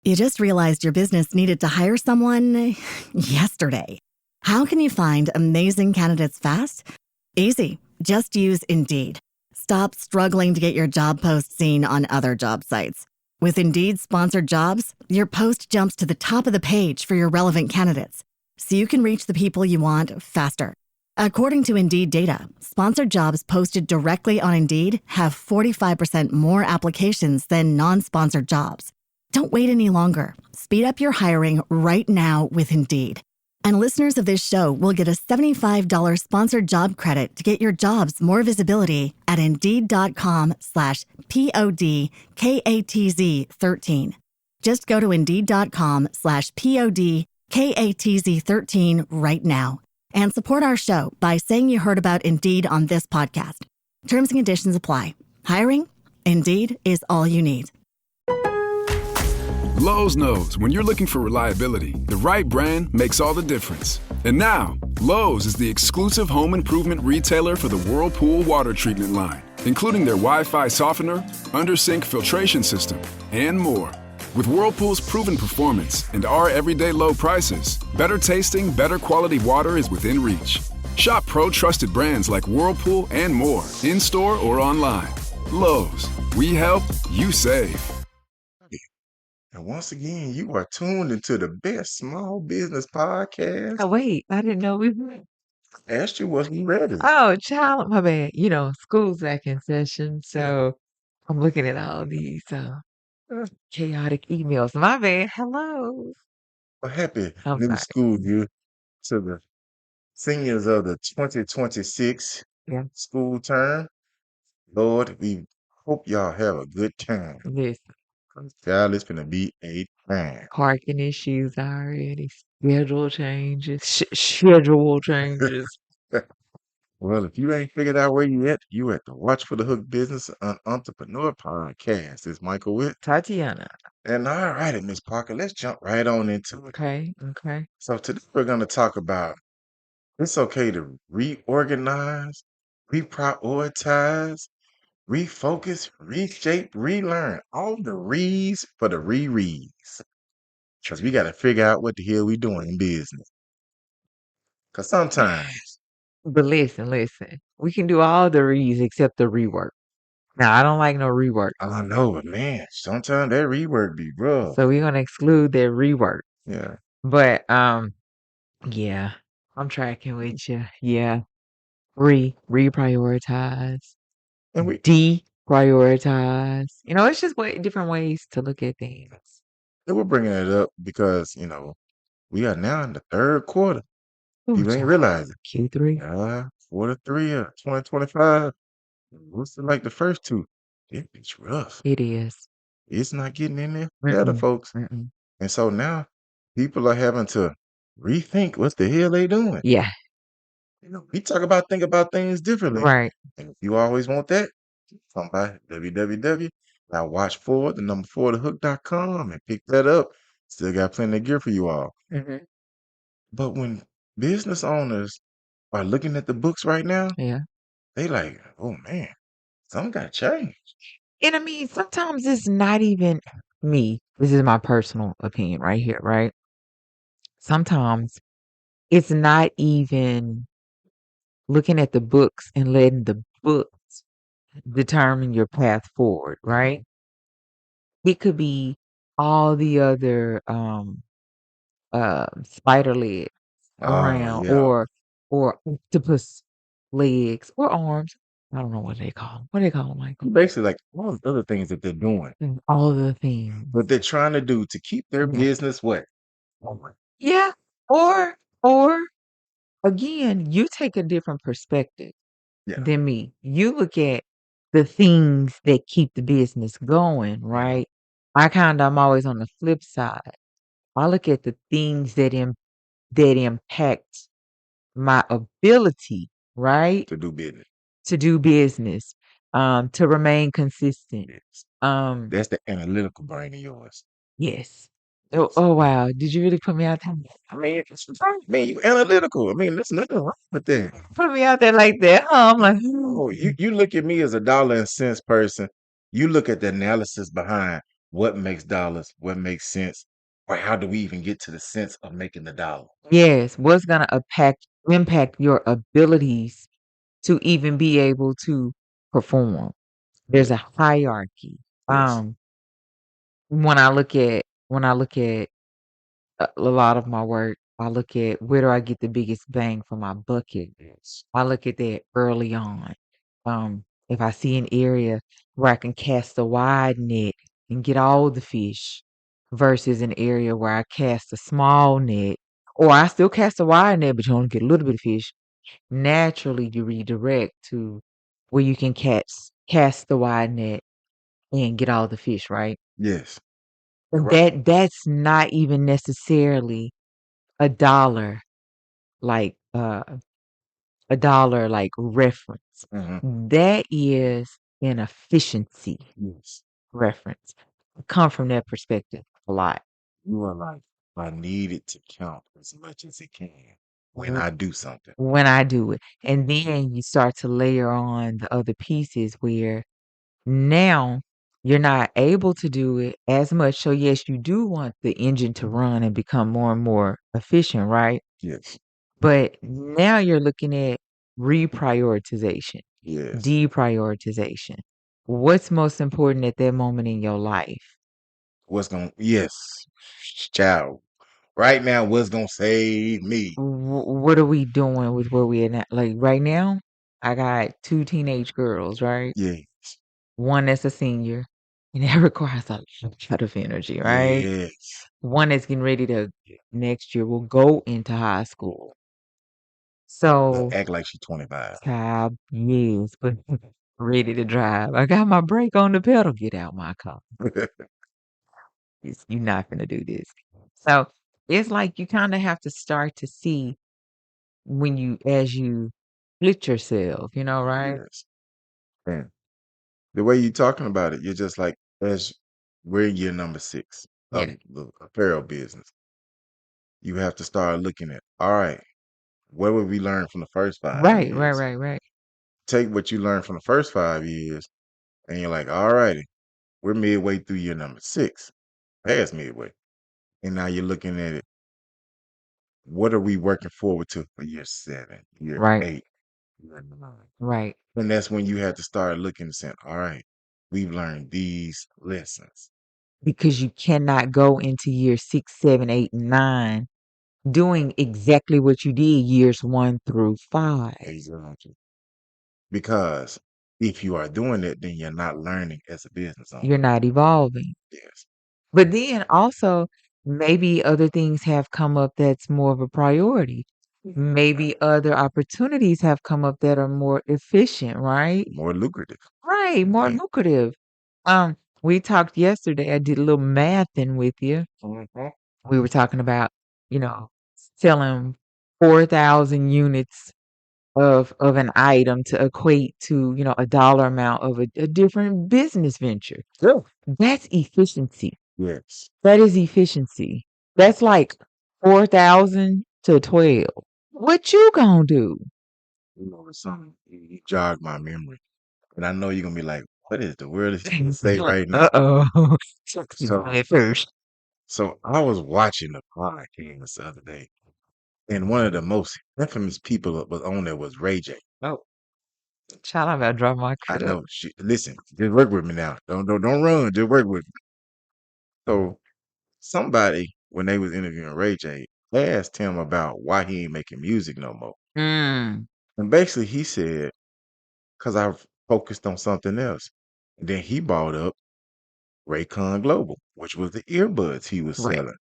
You just realized your business needed to hire someone yesterday. How can you find amazing candidates fast? Easy. Just use Indeed. Stop struggling to get your job post seen on other job sites. With Indeed sponsored jobs, your post jumps to the top of the page for your relevant candidates, so you can reach the people you want faster. According to Indeed data, sponsored jobs posted directly on Indeed have 45% more applications than non-sponsored jobs. Don't wait any longer. Speed up your hiring right now with Indeed. And listeners of this show will get a $75 sponsored job credit to get your jobs more visibility at Indeed.com/PODKATZ13. Just go to Indeed.com/PODKATZ13 right now and support our show by saying you heard about Indeed on this podcast. Terms and conditions apply. Hiring? Indeed is all you need. Lowe's knows when you're looking for reliability, the right brand makes all the difference. And now, Lowe's is the exclusive home improvement retailer for the Whirlpool water treatment line, including their Wi-Fi softener, under-sink filtration system, and more. With Whirlpool's proven performance and our everyday low prices, better tasting, better quality water is within reach. Shop pro-trusted brands like Whirlpool and more, in-store or online. Lowe's, we help, you save. And once again, you are tuned into the best small business podcast. Oh, wait, I didn't know we were. Asked you, was he ready? Oh, child, my bad. School's back in session, so I'm looking at all these chaotic emails. My bad. Hello. Well, happy I'm new sorry. school year to the seniors of the 2026 Yeah. school term. Lord, we hope y'all have a good time. Listen, Child, it's gonna be a time. parking issues already. Schedule changes. Schedule changes. Well, if you ain't figured out where you at the Watch for the Hook Business and Entrepreneur podcast. It's Michael Witt. Tatiana. And all righty, Miss Parker, let's jump right on into it. Okay. So today we're going to talk about it's okay to reorganize, reprioritize, refocus, reshape, relearn. All the reads for the rereads. Because we got to figure out what the hell we doing in business. Because sometimes, But listen. We can do all the reads except the rework. Now, I don't like no rework. I know, but man, sometimes that rework be rough. So we're gonna exclude that rework. Yeah. But yeah, I'm tracking with you. Yeah. Reprioritize. And we Deprioritize. It's just different ways to look at things. we're bringing it up because, we are now in the third quarter. Ooh, You ain't child. realize it. Q3. Quarter 3 of 2025. What's it like the first two? It's rough. It is. It's not getting in there better, Mm-mm, folks. mm-mm. And so now people are having to rethink what the hell they doing. Yeah, We think about things differently. right. And if you always want that, come by www.watch4, the number 4, thehook.com and pick that up. Still got plenty of gear for you all. Mm-hmm. But when business owners are looking at the books right now, Yeah. they like, oh man, something got to change. And I mean, sometimes it's not even me. This is my personal opinion right here, right? Sometimes it's not even looking at the books and letting the books determine your path forward, right? It could be all the other spider legs around Yeah. or octopus legs or arms. I don't know what they call them. What do they call them, Michael? Basically, like all the other things that they're doing, All the things. what they're trying to do to keep their Yeah. business what? Yeah. Or again, you take a different perspective Yeah. than me. You look at the things that keep the business going, right? I'm always on the flip side. I look at the things that impact my ability, right, To do business. to do business, to remain consistent. Yes. Um, That's the analytical brain of yours. yes. Oh wow! Did you really put me out there? I mean, you analytical. I mean, there's nothing wrong with that. Put me out there like that? Huh? I'm like, Oh, you look at me as a dollar and cents person. You look at the analysis behind what makes dollars, what makes sense, or how do we even get to the sense of making the dollar? Yes, what's gonna impact your abilities to even be able to perform. Yeah. There's a hierarchy. Yes. When I look at a lot of my work, I look at where do I get the biggest bang for my bucket. Yes. I look at that early on. If I see an area where I can cast a wide net and get all the fish versus an area where I cast a small net, or I still cast a wide net, but you only get a little bit of fish, naturally you redirect to where you can cast the wide net and get all the fish, right? Yes. And Right. that's not even necessarily a dollar like reference. Hmm. That is an efficiency Yes. reference. I come from that perspective a lot. You are like, I need it to count as much as it can when w- I do something. When I do it. And then you start to layer on the other pieces where now you're not able to do it as much. So yes, you do want the engine to run and become more and more efficient, right? Yes. But now you're looking at reprioritization, Yes. deprioritization. What's most important at that moment in your life? Yes, child. Right now, what's gonna save me? What are we doing with where we at now? Like right now, I got two teenage girls, right? Yes. One that's a senior, and that requires a lot of energy, right? Yes. One that's getting ready to next year will go into high school. Look, So, act like she's 25. child, yes, but ready to drive. I got my brake on the pedal. Get out my car. You're not gonna do this. So it's like you kind of have to start to see as you split yourself, right? Yes. And the way you're talking about it, you're just like, as we're in year number 6 of Yeah. the apparel business, you have to start looking at, all right, what would we learn from the first five Right, right, years? right, right. Take what you learned from the first 5 years, and you're like, all righty, we're midway through year number 6, past midway. And now you're looking at it, what are we working forward to for year 7, year Right, 8, year 9? right. And that's when you have to start looking and saying, all right, we've learned these lessons. Because you cannot go into year 6, 7, 8, 9 doing exactly what you did years 1 through 5. Exactly. Because if you are doing it, then you're not learning as a business owner. You're not evolving. Yes. But then also, maybe other things have come up that's more of a priority. Maybe other opportunities have come up that are more efficient, right? More lucrative. Right, more And lucrative. We talked yesterday. I did a little mathing with you. Mhm. We were talking about, you know, selling 4,000 units of an item to equate to, a dollar amount of a different business venture. Yeah. That's efficiency. Yes. That is efficiency. That's like 4,000 to 12. What you gonna do? You know, it's something you jogged my memory. And I know you're gonna be like, what is the word is he gonna say right now? Uh-oh. You So at first. so I was watching the podcast the other day, and one of the most infamous people that was on there was Ray J. Oh, child, I'm about to drop my I cup. know. Listen, just work with me now. Don't run. Just work with me. So somebody, when they was interviewing Ray J, asked him about why he ain't making music no more. Mm, And basically he said, because I focused on something else. And then he brought up Raycon Global, which was the earbuds he was right. selling.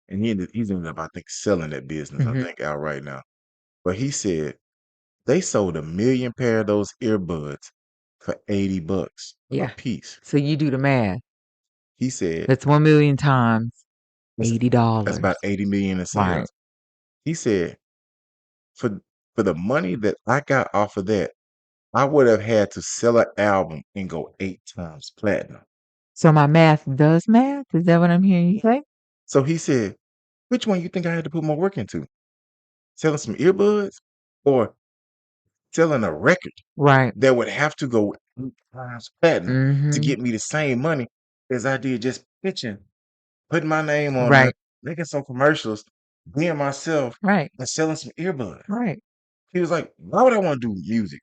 And he's ended up, I think, selling that business, I Hmm. think, out right now. But he said they sold 1 million pair of those earbuds for $80 a Yeah. piece. So you do the math. He said That's 1 million times that's, that's $80. about 80 million in Right. sales. He said for for the money that I got off of that, I would have had to sell an album and go 8 times platinum. So my math does math? Is that what I'm hearing you say? So he said, which one you think I had to put more work into? Selling some earbuds or selling a record Right. that would have to go 8 times platinum to Mm-hmm. get me the same money as I did just pitching, putting my name on there, Right. making some commercials, being myself, Right. and selling some earbuds. Right. He was like, "Why would I want to do music?"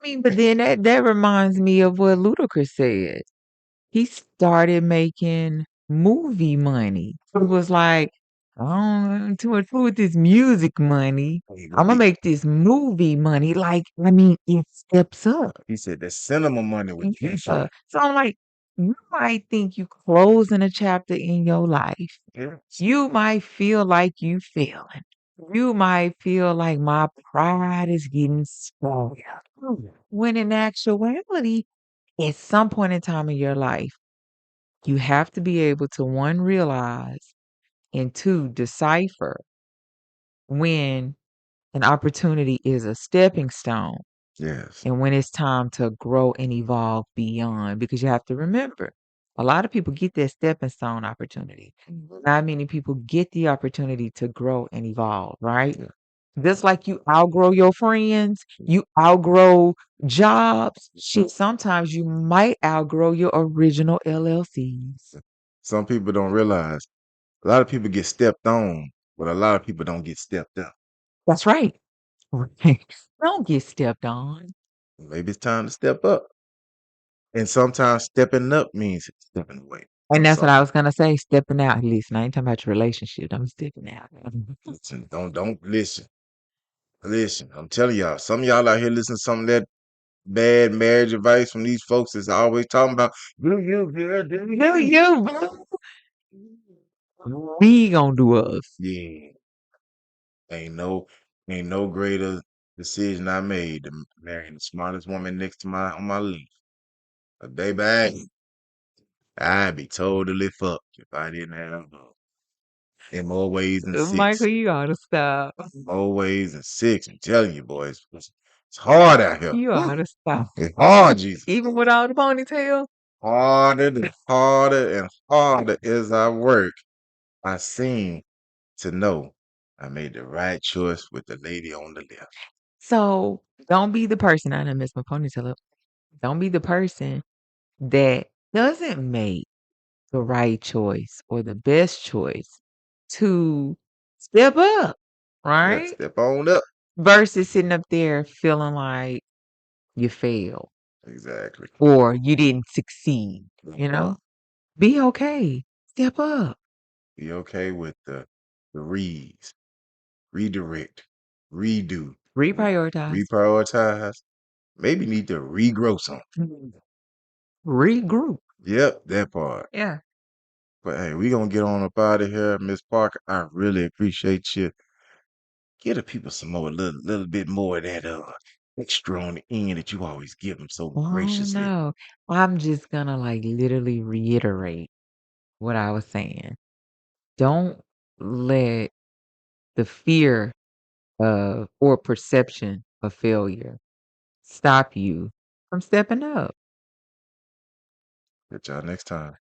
I mean, but then that reminds me of what Ludacris said. He started making movie money. It was like, I don't want too much fool with this music money. He I'm would gonna be- make this movie money. Like, I mean, it steps up. He said the cinema money was Yeah. different. So I'm like, you might think you closing a chapter in your life. Yes. You might feel like you failing. You might feel like my pride is getting spoiled. When in actuality, at some point in time in your life, you have to be able to one, realize, and two, decipher when an opportunity is a stepping stone Yes. and when it's time to grow and evolve beyond. Because you have to remember, a lot of people get that stepping stone opportunity. Not many people get the opportunity to grow and evolve, right? Yeah. Just like you outgrow your friends, you outgrow jobs. Shit, sometimes you might outgrow your original LLCs. Some people don't realize a lot of people get stepped on, but a lot of people don't get stepped up. That's right. Right. Don't get stepped on. Maybe it's time to step up. And sometimes stepping up means stepping away And from that's what I was something. gonna say, stepping out. Listen, I ain't talking about your relationship. I'm stepping out. Listen, don't listen. Listen, I'm telling y'all, some of y'all out here listening to some of that bad marriage advice from these folks that's always talking about do you, girl, do Do you? you, boo? We gonna do us. Yeah, ain't no ain't no greater decision I made than marrying the smartest woman next to my on my list. But baby, I'd be totally fucked if I didn't have her. In more ways than Michael, six. you ought to stop. More ways than six. I'm telling you, boys, it's hard out here. You ought to stop. It's hard, Jesus. Even without the ponytail? Harder and harder and harder as I work, I seem to know I made the right choice with the lady on the left. So don't be the person. I done messed my ponytail up. Don't be the person that doesn't make the right choice or the best choice to step up, Yeah, right? step on up. Versus sitting up there feeling like you failed Exactly. or you didn't succeed, you That know? part. Be okay. Step up. Be okay with the reads, redirect, redo, Reprioritize. reprioritize. Maybe need to regrow something. Regroup. Yep, that part. Yeah. But hey, we gonna get on up out of here, Miss Parker. I really appreciate you. Give the people some more, little bit more of that extra on the end that you always give them so Oh graciously. no. I'm just gonna like literally reiterate what I was saying. Don't let the fear of or perception of failure stop you from stepping up. Catch y'all next time.